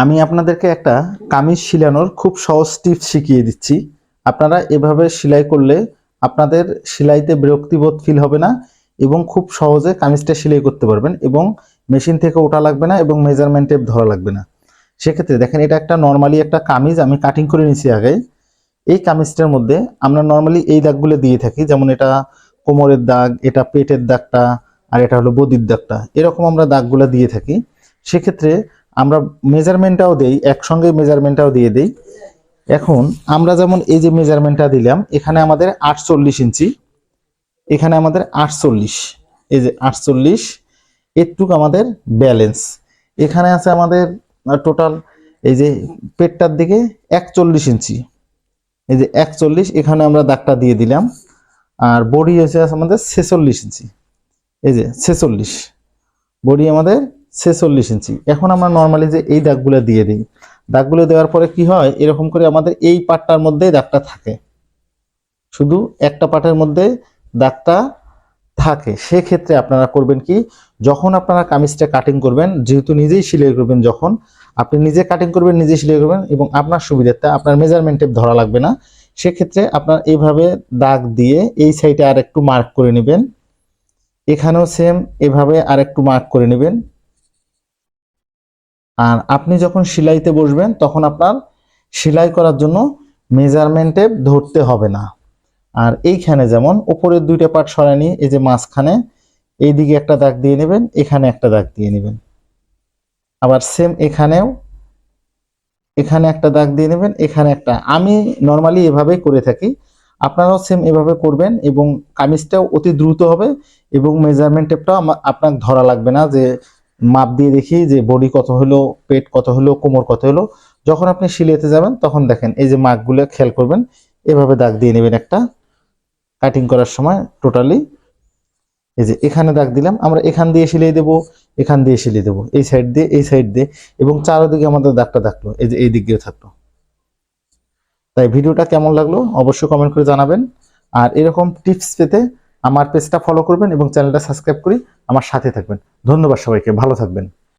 আমি আপনাদেরকে একটা কামিজ শিলানোর খুব সহজ টিপস শিখিয়ে দিচ্ছি। আপনারা এভাবে সেলাই করলে আপনাদের সেলাইতে বিরক্তিবোধ ফিল হবে না এবং খুব সহজে কামিজটা সেলাই করতে পারবেন এবং মেশিন থেকে ওঠা লাগবে না এবং মেজারমেন্ট টেপ ধরা লাগবে না। সেক্ষেত্রে দেখেন, এটা একটা নর্মালি একটা কামিজ আমি কাটিং করে নিয়েছি আগে। এই কামিজটার মধ্যে আমরা নর্মালি এই দাগগুলো দিয়ে থাকি, যেমন এটা কোমরের দাগ, এটা পেটের দাগটা, আর এটা হলো বদির দাগটা, এরকম আমরা দাগগুলো দিয়ে থাকি। সেক্ষেত্রে আমরা মেজারমেন্টটাও দেই, একসঙ্গে মেজারমেন্টটাও দিয়ে দেই। এখন আমরা যেমন এই যে মেজারমেন্টটা দিলাম, এখানে আমাদের 48 ইঞ্চি, এখানে আমাদের 48, এই যে 48, এটুকু আমাদের ব্যালেন্স। এখানে আছে আমাদের টোটাল এই যে পেটটার দিকে 41 ইঞ্চি, এই যে 41, এখানে আমরা দাগটা দিয়ে দিলাম। আর বডি হচ্ছে আমাদের 46 ইঞ্চি, এই যে 46, বডি আমাদের 46 ইঞ্চি। এখন আমরা নর্মালি যে এই দাগগুলো দিয়ে দিই, দাগগুলো দেওয়ার পরে কি হয়, এরকম করে আমাদের এই পার্টটার মধ্যে দাগটা থাকে, শুধু একটা পার্টের মধ্যে দাগটা থাকে। সেক্ষেত্রে আপনারা করবেন কি, যখন আপনারা কামিজটা কাটিং করবেন, যেহেতু নিজেই সেলাই করবেন, যখন আপনি নিজে কাটিং করবেন, নিজে সেলাই করবেন এবং আপনার সুবিধাতে আপনার মেজারমেন্ট টেপ ধরা লাগবে না। সেক্ষেত্রে আপনার এইভাবে দাগ দিয়ে এই সাইডে আর একটু মার্ক করে নেবেন, এখানেও সেম এভাবে আর একটু মার্ক করে নেবেন। আর আপনি যখন সেলাইতে বসবেন তখন আপনার সেলাই করার জন্য মেজারমেন্ট টেপ ধরতে হবে না। আর এইখানে যেমন উপরের দুইটা পার্ট সরায় নিয়ে এই যে মাঝখানে এইদিকে একটা দাগ দিয়ে নেবেন, এখানে একটা দাগ দিয়ে নেবেন। আবার সেম এখানেও এখানে একটা দাগ দিয়ে নেবেন, এখানে একটা। আমি নর্মালি এভাবেই করে থাকি, আপনারাও সেম এভাবে করবেন এবং কামিজটাও অতি দ্রুত হবে এবং মেজারমেন্ট টেপটাও আপনার ধরা লাগবে না, যে মাপ দিয়ে দেখি যে বডি কত হলো, পেট কত হলো, কোমর কত হলো। যখন আপনি সিলাইতে যাবেন তখন দেখেন এই যে মার্কগুলো খেয়াল করবেন, এভাবে দাগ দিয়ে নেবেন একটা কাটিং করার সময়। টোটালি এই যে এখানে দাগ দিলাম, আমরা এখান দিয়ে সেলাই দেবো, এখান দিয়ে সেলাই দেবো, এই সাইড দিয়ে, এই সাইড দিয়ে, এবং চারদিকে আমাদের দাগটা থাকলো, এই যে এই দিক দিয়ে থাকলো। তাই ভিডিওটা কেমন লাগলো অবশ্যই কমেন্ট করে জানাবেন। আর এরকম টিপস পেতে আমার পেজটা ফলো করবেন এবং চ্যানেলটা সাবস্ক্রাইব করে আমার সাথে থাকবেন। ধন্যবাদ সবাইকে, ভালো থাকবেন।